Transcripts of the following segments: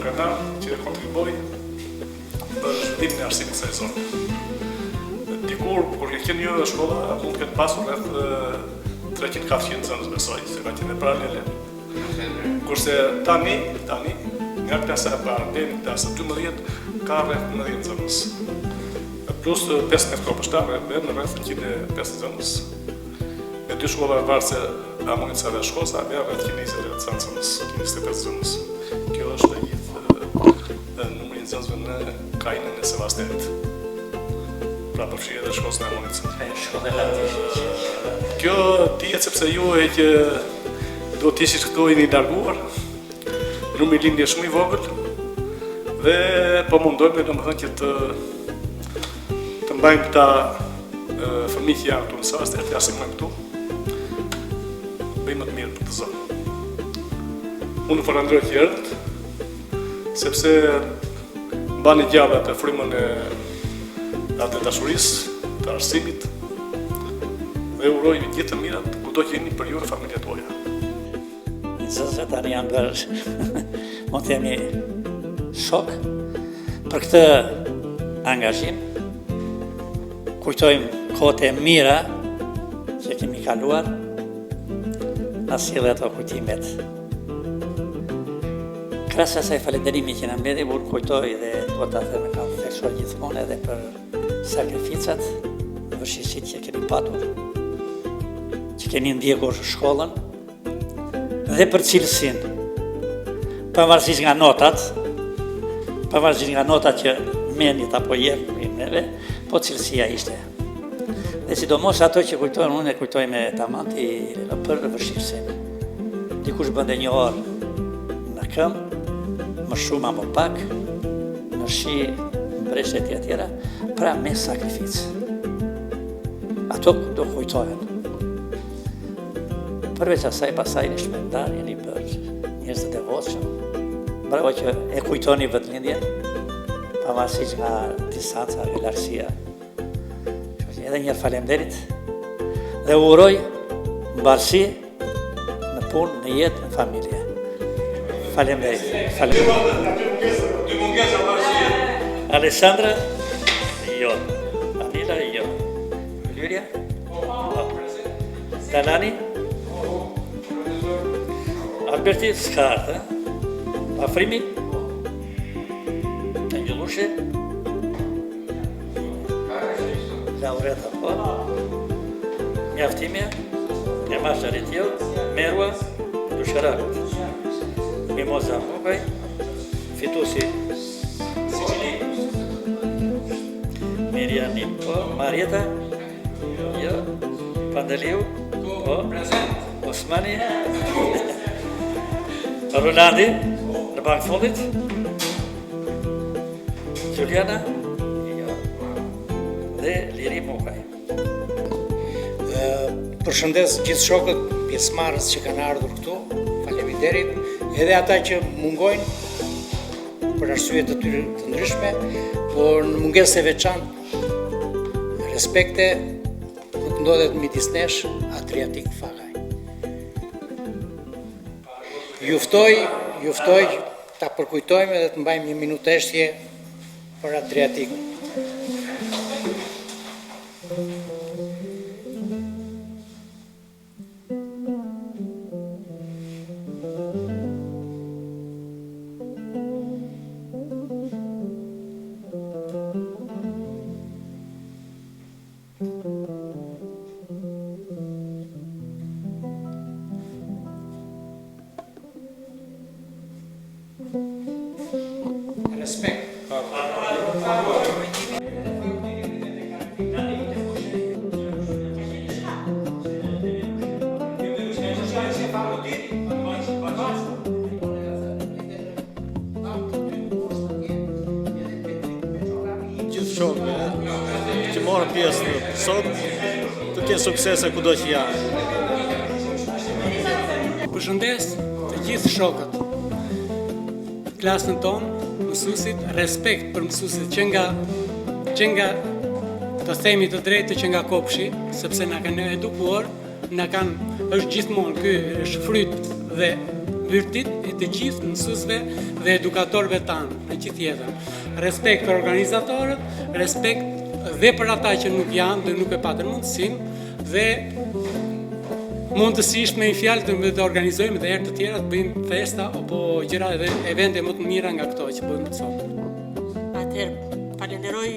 krenar që kontriboj për zhvillimin e arsimit së zonë. Dikur, kur ke qenë një shkolla, mund të ketë pasur rreth 300-400 nxënës besoj, se ka qenë paralele. Kurse tani, nga klasa e parë deri në klasën 12 ka rreth 90 nxënës. Plus 15 kopështar në rreth 150 nxënës. Me dy shkolla varse a mundit sa dhe shkolla, a rreth 120 nxënës, 125 nxënës. Kjo është gjithë numri i nxënësve në Kajnën e Sevasterit. Pra përfshirë edhe shkollës në Amonit. Kjo dihet sepse ju e që do t'ishit këtu i një larguar, numri lindje shumë i vogël, dhe po mundojmë domethënë që të mbajmë këta fëmijë që janë këtu në Sevaster, të asimojmë këtu, bëjmë më të mirë për të zonë. Unë falenderoj tjerët, sepse mbani gjallë atë frymën e atë dashurisë, të arsimit, dhe uroj gjithë të mirat, kudo që jeni për ju e familjet tuaja. Nxënësvet tani janë bërë, mund të themi, shok për këtë angazhim. Kujtojmë kohët e mira që kemi kaluar, na sjellin ato kujtimet. Krahas asaj falënderimi që na mbeti, unë kujtoj dhe do ta them kam theksuar gjithmonë edhe për sakrificat, vështirësitë që keni patur, që keni ndjekur shkollën, dhe për cilësinë. Pavarësisht nga notat që menit apo jepni neve, po cilësia ishte. Dhe sidomos ato që kujtojnë, unë e kujtoj me tamanti për vështirësinë. Dikush bënde një orë në këmbë, më shumë apo pak, në shi, mbreshet e tjera, pra me sakrificë. Ato do kujtohen. Përveç asaj, pasaj në shpendar, jeni për njerëz të devotshëm. Bravo që e kujtoni vetëlindjen, pavarësisht nga distanca e largësia. Edhe një falemderit dhe uroj mbarësi në punë, në jetë, në familje. Falemderit. Dy mungesa bashkë. Alessandra, jo. Anila, jo. Lyria? Talani? Alberti, s'kartë. Afrimi? Angjelushe? Laureta, po? Mjaftimja? Njamash Aritjel? Merua? Dusharakët. Mimoza Mugaj? Fitusi? Mirjani, po? Marieta? Jo? Pandeliu? Po? Osmani? Rolandi? Në bankë fundit? Juliana? Jo? Dhe Liri Mugaj. Përshëndes gjithë shokët pjesëmarrës që kanë ardhur këtu, faleminderit, edhe ata që mungojnë për arsye të tyre të ndryshme, por në mungesë e veçantë, respekte nuk ndodhet midis nesh Adriatik Fagaj. Juftoj ta përkujtojmë dhe të mbajmë një minutë eshtje për Adriatik. Respekt. Gjithë shokëve që morën pjesë në sot, të kenë suksese kudo që janë. Përshëndes të gjithë shokët. Klasën tonë, mësuesit, respekt për mësuesit që nga të themi të drejtë që nga kopshi, sepse na kanë edukuar, është gjithmonë ky është fryt dhe virtit e të gjithë mësuesve dhe edukatorëve tanë, në gjithë jetën. Respekt për organizatorët, respekt dhe për ata që nuk janë dhe nuk e patën mundësinë, dhe mundësisht me një fjalë të organizojmë dhe herë të tjera të bëjmë festa apo gjëra dhe evente më të mira nga këto që bëjmë sot. Atëherë, falenderoj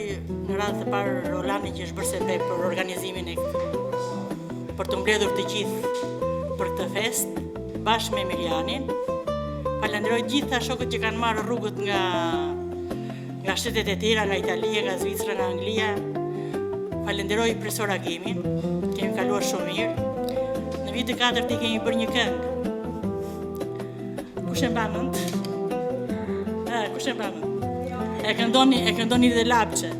në radhë të parë Rolani që është bërë sebeb për organizimin e për të mbledhur të gjithë për këtë fest bashkë me Emilianin. Falenderoj gjitha shokët që kanë marrë rrugët nga shtetet e tjera, nga Italia, nga Zvicra, nga Anglia. Falenderoj profesor Agimin, kemi kaluar shumë mirë. Në vitin 4 kemi bërë një këngë. Kush e mban mend? Kush e mban mend? E këndoni dhe lapçe.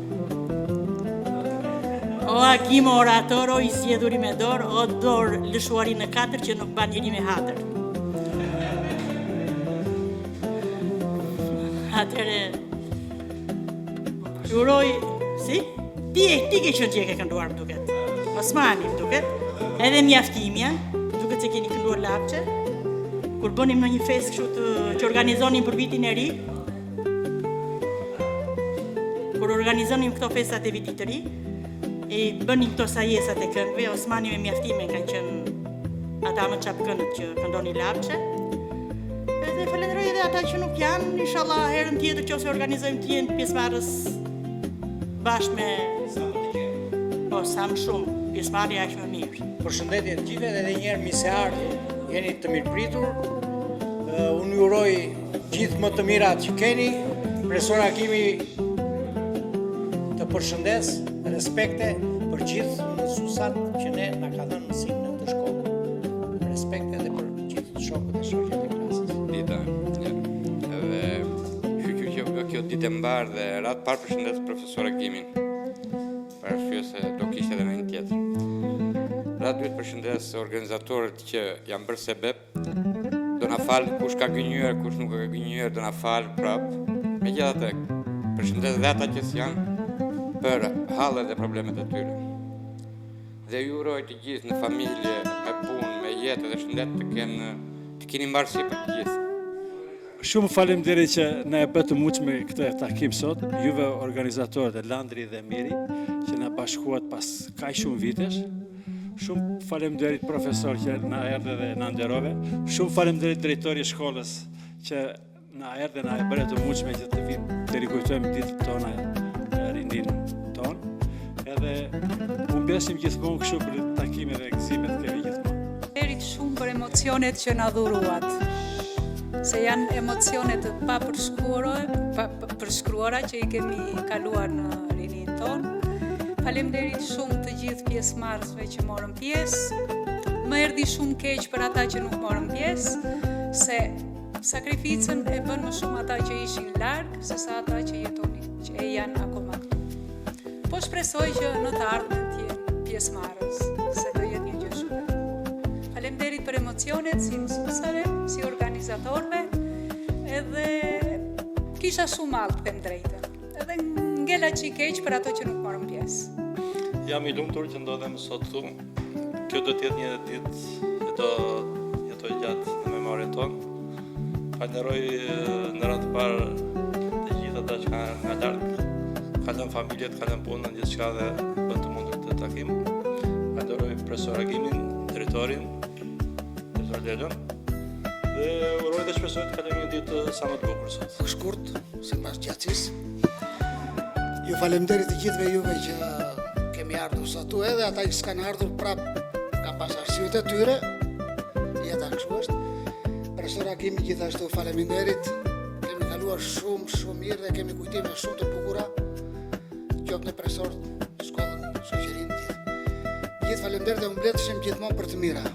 O Agim orator, o i zgjedhuri me dorë, o dorë lëshuari në 4 që nuk ban njëri me hatër. Atëre, uroj, si? Ti ke qenë që e ke kënduar më duket. Osmani më duket. Edhe mjaftimja, duket se keni kënduar lapçe. Kur bënim në një fest kështu që organizonim për vitin e ri. Kur organizonim këto festat e vitit të ri, e bënim këto sajesat e këngëve, Osmani me mjaftime kanë qenë ata më çapkënët që këndoni lapçe. Dhe falenderoj edhe ata që nuk janë, inshallah herën tjetër nëse organizojmë të jenë pjesëmarrës bashkë me sa më shumë, pjesëmarrja aq më mirë. Përshëndetje të gjithëve dhe edhe një herë mirë se ardhni. Jeni të mirëpritur. Unë ju uroj gjithë më të mirat që keni. Profesor Agimi të përshëndes, respekte për gjithë mësuesat që na ka dhënë mësim në këtë shkollë. Respekte edhe për gjithë shokët e shoqet e klasës. Dita, edhe shqyqyr që kjo ditë e mbarë dhe ratë parë përshëndes profesor Agimin, për arsye se do kishte edhe në një tjetër. Ratë dytë përshëndes organizatorët që janë bërë sebeb, do na falë kush ka gënjur, kush nuk ka gënjur, do na falë prapë. Megjithatë, përshëndes dhe ata që janë për hallet dhe problemet e tyre. Dhe ju uroj të gjithë në familje, me punë, me jetë dhe shëndet të keni mbarësi për të gjithë. Shumë faleminderit që na e bëtë mundshme këtë takim sot, juve organizatorët e Landri dhe Miri, që na bashkuat pas kaq shumë vitesh. Shumë faleminderit profesor që na erdhe dhe na nderove. Shumë faleminderit drejtori i shkollës që na erdhe na e bëre të mundshme që të vim të rikujtojmë ditët tona rinin ton. Edhe unë besim gjithmonë kështu për takimet dhe gëzimet kemi gjithmonë. Faleminderit shumë për emocionet që na dhuruat. Se janë emocionet pa përshkruara që i kemi kaluar në rinin ton. Faleminderit shumë të gjithë pjesëmarrësve që morën pjesë. Më erdhi shumë keq për ata që nuk morën pjesë, se sakrificën e bën më shumë ata që ishin larg sesa ata që jetonin, që janë akoma këtu. Po shpresoj që në të ardhmen të jenë pjesëmarrës, se do jetë një gjë shumë. Faleminderit për emocionet si mësuesave, si organizatorëve, edhe kisha shumë mall të them drejtën. Edhe ngela që i keq për ato që nuk morën pjesë. Jam i lumtur që ndodhem sot këtu. Kjo do të jetë një ditë që do jetoj gjatë në memorien tonë. Falenderoj në radhë të parë të gjithë ata që kanë nga larg, kanë lënë familjet, kanë lënë punën, gjithçka dhe bën të mundur këtë takim. Falenderoj profesor Agimin, drejtorin, profesor Delon. Dhe uroj dhe shpresoj të kalojmë një ditë sa më të bukur sot. Shkurt, sipas gjatësisë. Ju faleminderit të gjithëve juve që kemi ardhur sot këtu, edhe ata që s'kanë ardhur prapë ka pas arsyet e tyre. Jeta kështu është. Profesor Agimi gjithashtu faleminderit. Kemi kaluar shumë mirë dhe kemi kujtime shumë të bukura. Qoftë në profesor, shkollën, shoqërinë gjithë. Gjithë faleminderit dhe mbledheshim gjithmonë për të mira.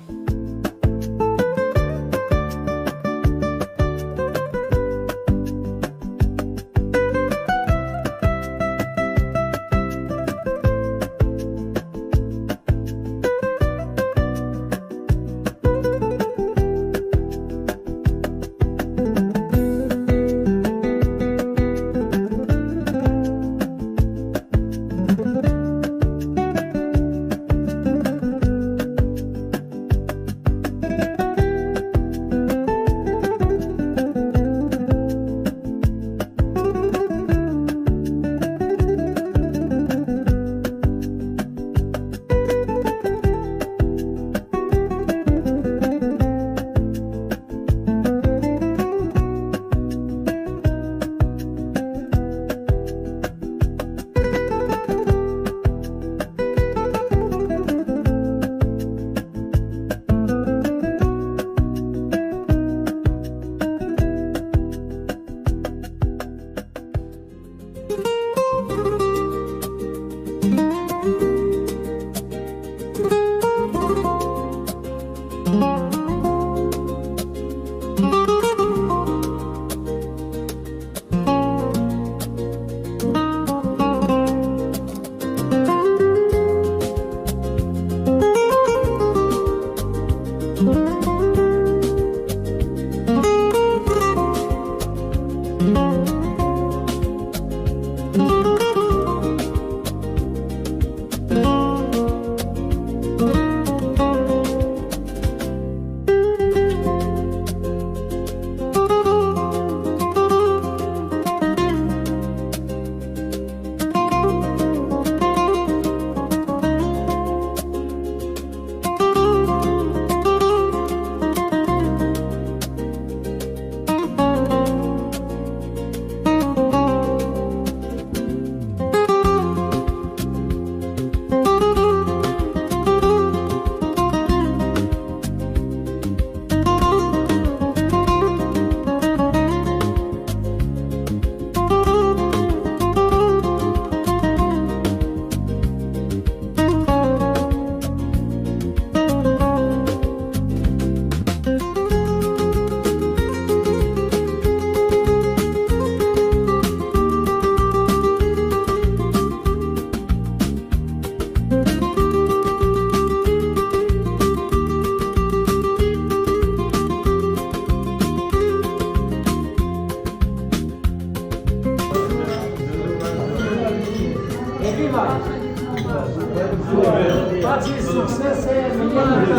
Paci suksese në jetën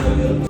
tënde.